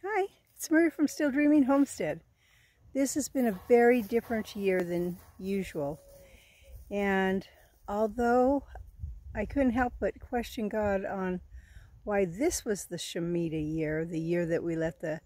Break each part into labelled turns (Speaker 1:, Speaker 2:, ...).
Speaker 1: Hi, it's Marie from Still Dreaming Homestead. This has been a very different year than usual, and although I couldn't help but question God on why this was the Shemitah year, the year that we let the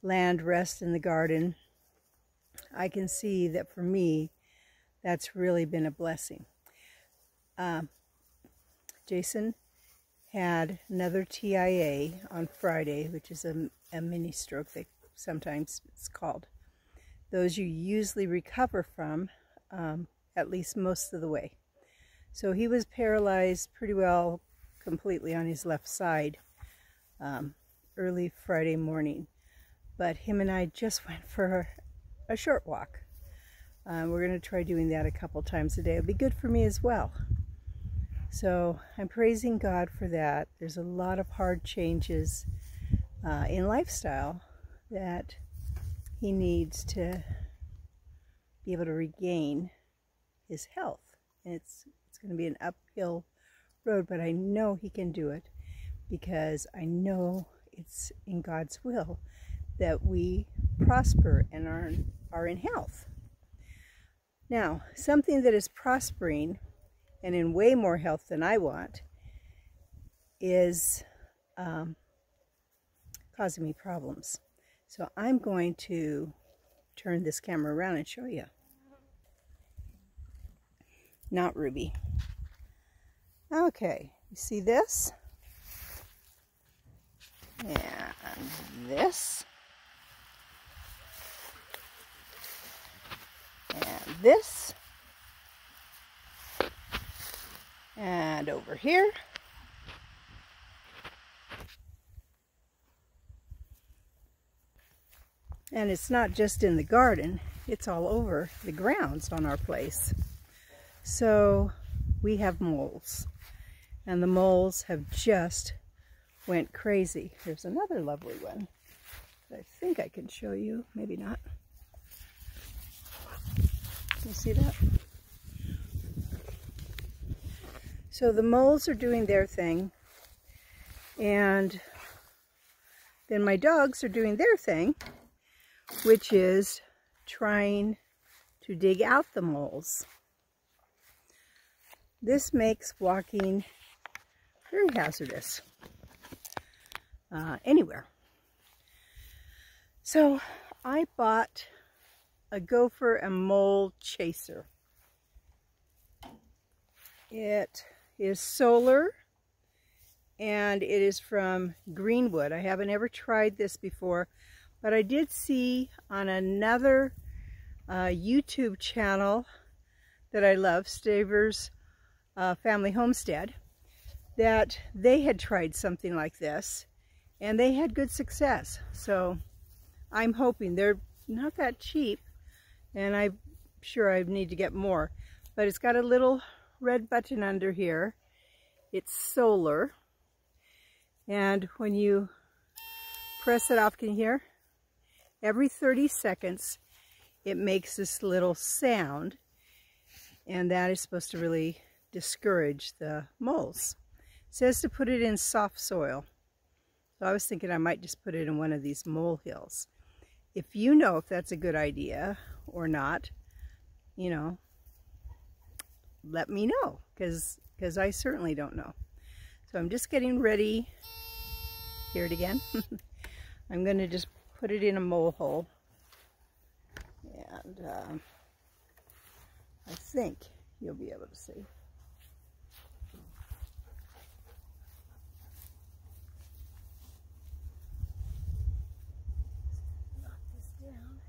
Speaker 1: land rest in the garden, I can see that for me that's really been a blessing. Jason had another TIA on Friday, which is a mini stroke that sometimes it's called. Those you usually recover from at least most of the way. So he was paralyzed pretty well completely on his left side early Friday morning. But him and I just went for a short walk. We're going to try doing that a couple times a day. It'll be good for me as well. So I'm praising God for that. There's a lot of hard changes in lifestyle that he needs to be able to regain his health. And it's going to be an uphill road, but I know he can do it because I know it's in God's will that we prosper and are in health. Now, something that is prospering and in way more health than I want is causing me problems. So I'm going to turn this camera around and show you. Not Ruby. Okay, you see this? And this. And this. And over here. And it's not just in the garden, it's all over the grounds on our place. So we have moles, and the moles have just went crazy. There's another lovely one that I think I can show you, maybe not. Can you see that? So the moles are doing their thing, and then my dogs are doing their thing, which is trying to dig out the moles. This makes walking very hazardous anywhere. So I bought a gopher and mole chaser. It is solar, and it is from Greenwood. I haven't ever tried this before, but I did see on another YouTube channel that I love, Staver's Family Homestead, that they had tried something like this, and they had good success. So I'm hoping. They're not that cheap, and I'm sure I need to get more. But it's got a little red button under here. It's solar, and when you press it off, can you hear? Every 30 seconds it makes this little sound, and that is supposed to really discourage the moles. It says to put it in soft soil, so I was thinking I might just put it in one of these molehills. If you know if that's a good idea or not, you know, let me know, because I certainly don't know. So I'm just getting ready. Hear it again? I'm going to just put it in a mole hole, and I think you'll be able to see. Knock this down.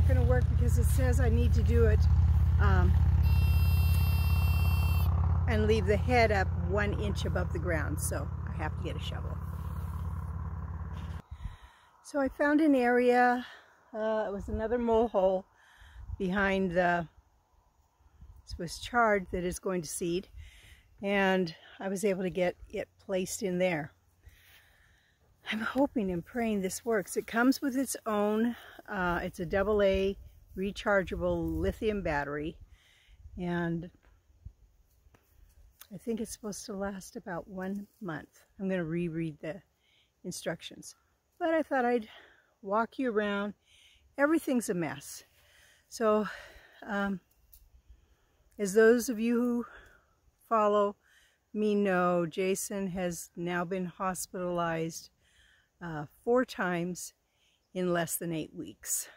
Speaker 1: Going to work because it says I need to do it and leave the head up 1 inch above the ground, so I have to get a shovel. So I found an area, it was another mole hole behind the Swiss chard that is going to seed, and I was able to get it placed in there. I'm hoping and praying this works. It comes with its own, it's a AA rechargeable lithium battery, and I think it's supposed to last about 1 month. I'm going to reread the instructions. But I thought I'd walk you around. Everything's a mess. So, as those of you who follow me know, Jason has now been hospitalized 4 times in less than 8 weeks.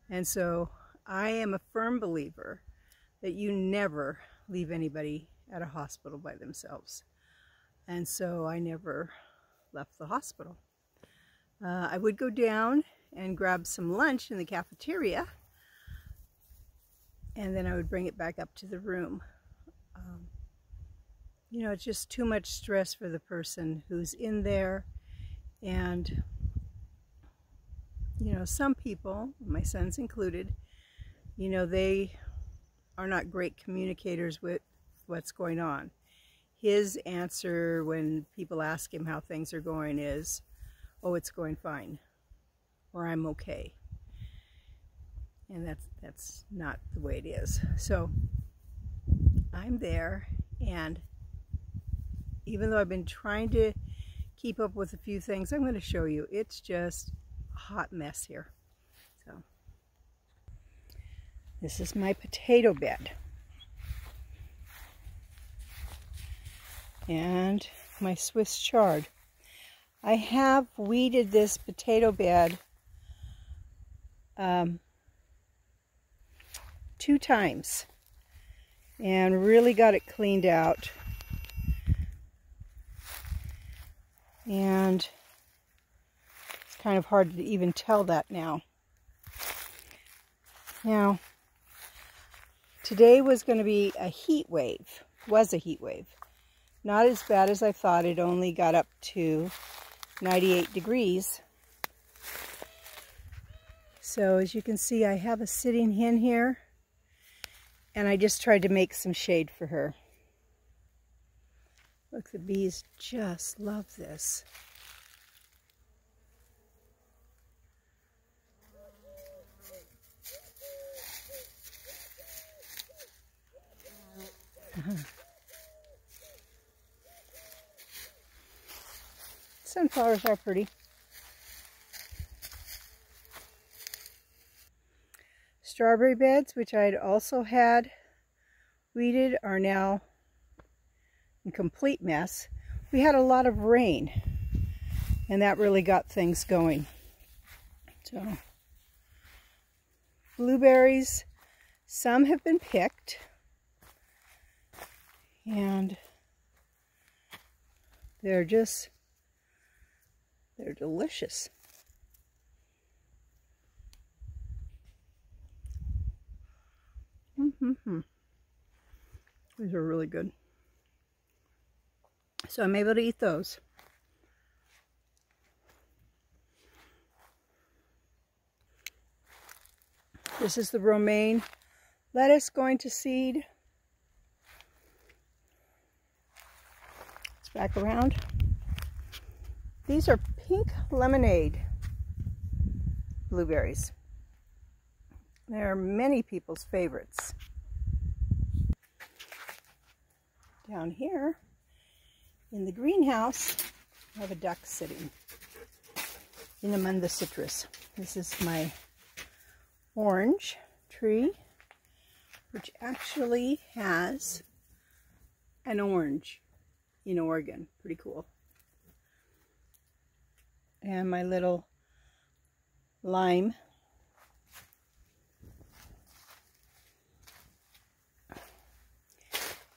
Speaker 1: And so I am a firm believer that you never leave anybody at a hospital by themselves. And so I never left the hospital. I would go down and grab some lunch in the cafeteria, and then I would bring it back up to the room. You know, it's just too much stress for the person who's in there. And, you know, some people, my sons included, you know, they are not great communicators with what's going on. His answer when people ask him how things are going is, oh, it's going fine, or I'm okay. And that's not the way it is. So I'm there, and even though I've been trying to keep up with a few things, I'm going to show you. It's just a hot mess here. So this is my potato bed. And my Swiss chard. I have weeded this potato bed 2 times and really got it cleaned out. And it's kind of hard to even tell that now. Now, today was going to be a heat wave. Was a heat wave. Not as bad as I thought. It only got up to 98 degrees. So as you can see, I have a sitting hen here, and I just tried to make some shade for her. Look, the bees just love this. Sunflowers are pretty. Strawberry beds, which I'd also had weeded, are now in complete mess. We had a lot of rain, and that really got things going. So, blueberries, some have been picked, and they're delicious. These are really good. So I'm able to eat those. This is the romaine lettuce going to seed. It's back around. These are pink lemonade blueberries. They're many people's favorites. Down here in the greenhouse, I have a duck sitting in among the citrus. This is my orange tree, which actually has an orange in Oregon. Pretty cool. And my little lime.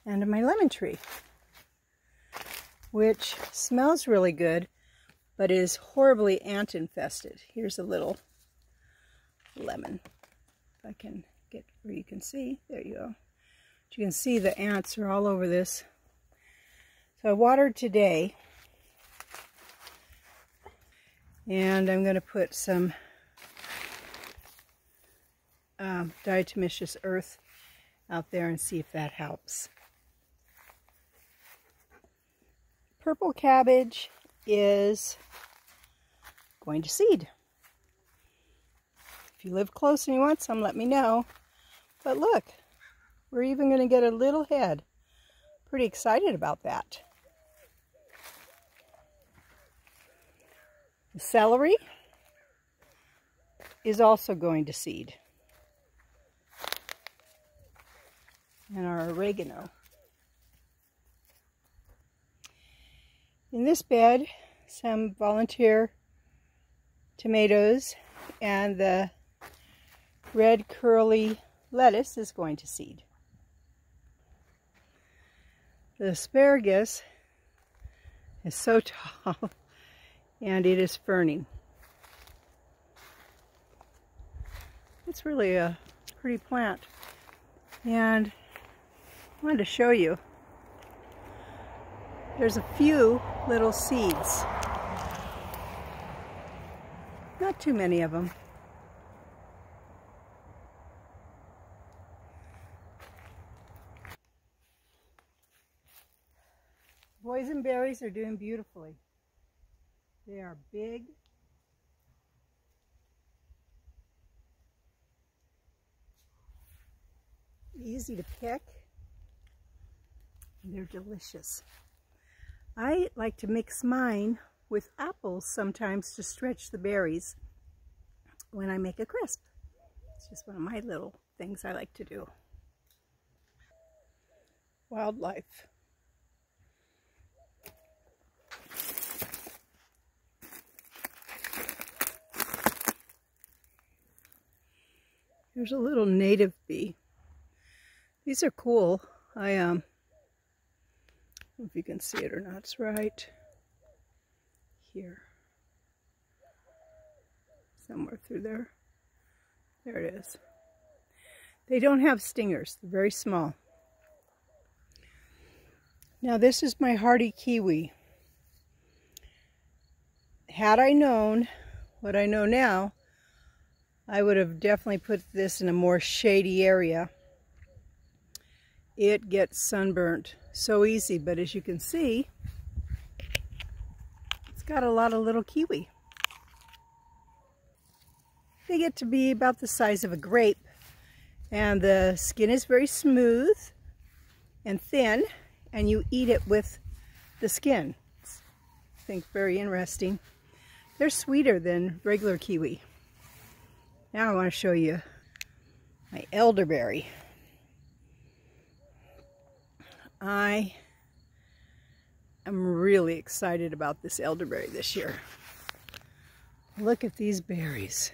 Speaker 1: And my lemon tree, which smells really good, but is horribly ant infested. Here's a little lemon. If I can get where you can see. There you go. But you can see the ants are all over this. So I watered today. And I'm going to put some diatomaceous earth out there and see if that helps. Purple cabbage is going to seed. If you live close and you want some, let me know. But look, we're even going to get a little head. Pretty excited about that. The celery is also going to seed. And our oregano. In this bed, some volunteer tomatoes and the red curly lettuce is going to seed. The asparagus is so tall and it is ferning. It's really a pretty plant. And I wanted to show you. There's a few little seeds. Not too many of them. Boysenberries are doing beautifully. They are big. Easy to pick. And they're delicious. I like to mix mine with apples sometimes to stretch the berries when I make a crisp. It's just one of my little things I like to do. Wildlife. Here's a little native bee. These are cool. I don't know if you can see it or not. It's right here. Somewhere through there. There it is. They don't have stingers. They're very small. Now this is my hardy kiwi. Had I known what I know now, I would have definitely put this in a more shady area. It gets sunburnt so easy, but as you can see, it's got a lot of little kiwi. They get to be about the size of a grape, and the skin is very smooth and thin, and you eat it with the skin. It's, I think, very interesting. They're sweeter than regular kiwi. Now I want to show you my elderberry. I am really excited about this elderberry this year. Look at these berries.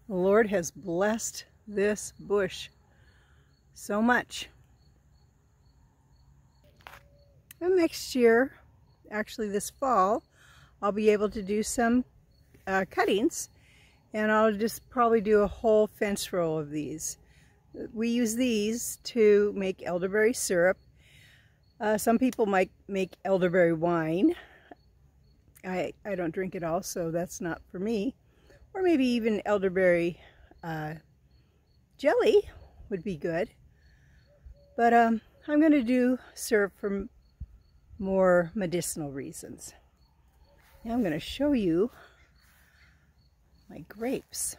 Speaker 1: The Lord has blessed this bush so much. And next year, actually this fall, I'll be able to do some cuttings, and I'll just probably do a whole fence row of these. We use these to make elderberry syrup. Some people might make elderberry wine. I don't drink it all, so that's not for me. Or maybe even elderberry jelly would be good. But I'm going to do syrup for more medicinal reasons. Now I'm going to show you my grapes.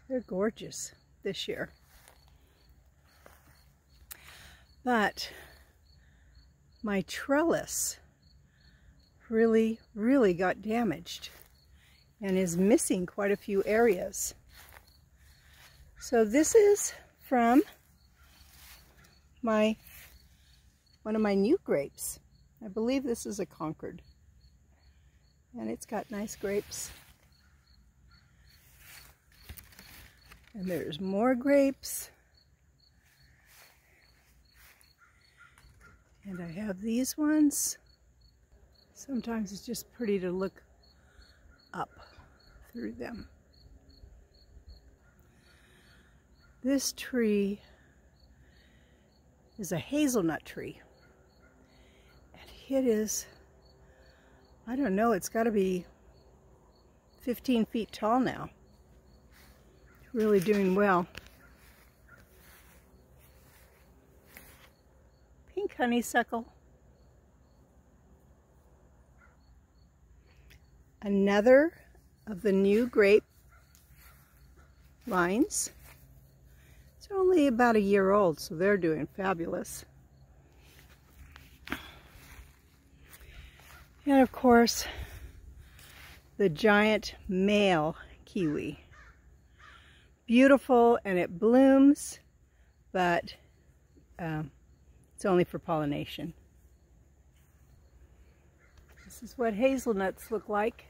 Speaker 1: They're gorgeous this year. But my trellis really got damaged and is missing quite a few areas. So this is from one of my new grapes. I believe this is a Concord. And it's got nice grapes. And there's more grapes. And I have these ones. Sometimes it's just pretty to look up through them. This tree is a hazelnut tree. And it is, I don't know, it's got to be 15 feet tall now. Really doing well. Pink honeysuckle. Another of the new grape lines. It's only about a year old, so they're doing fabulous. And of course, the giant male kiwi. Beautiful, and it blooms, but it's only for pollination. This is what hazelnuts look like.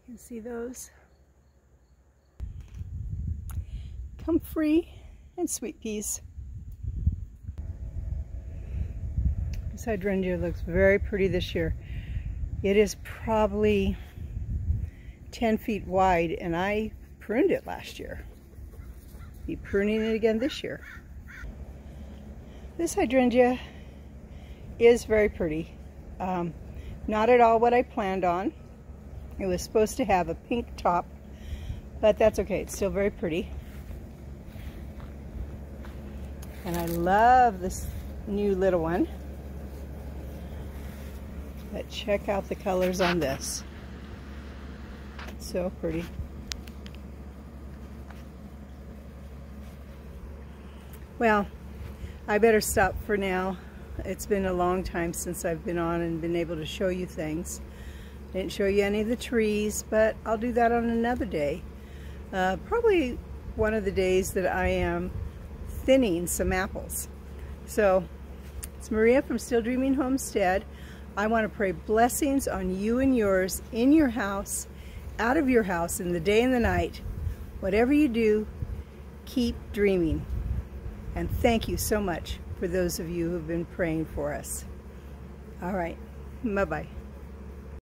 Speaker 1: You can see those. Comfrey and sweet peas. This hydrangea looks very pretty this year. It is probably 10 feet wide, and I pruned it last year. Be pruning it again this year. This hydrangea is very pretty. Not at all what I planned on. It was supposed to have a pink top, but that's okay. It's still very pretty. And I love this new little one. But check out the colors on this. It's so pretty. Well, I better stop for now. It's been a long time since I've been on and been able to show you things. Didn't show you any of the trees, but I'll do that on another day. Probably one of the days that I am thinning some apples. So, it's Maria from Still Dreaming Homestead. I want to pray blessings on you and yours, in your house, out of your house, in the day and the night. Whatever you do, keep dreaming. And thank you so much for those of you who have been praying for us. All right, bye-bye.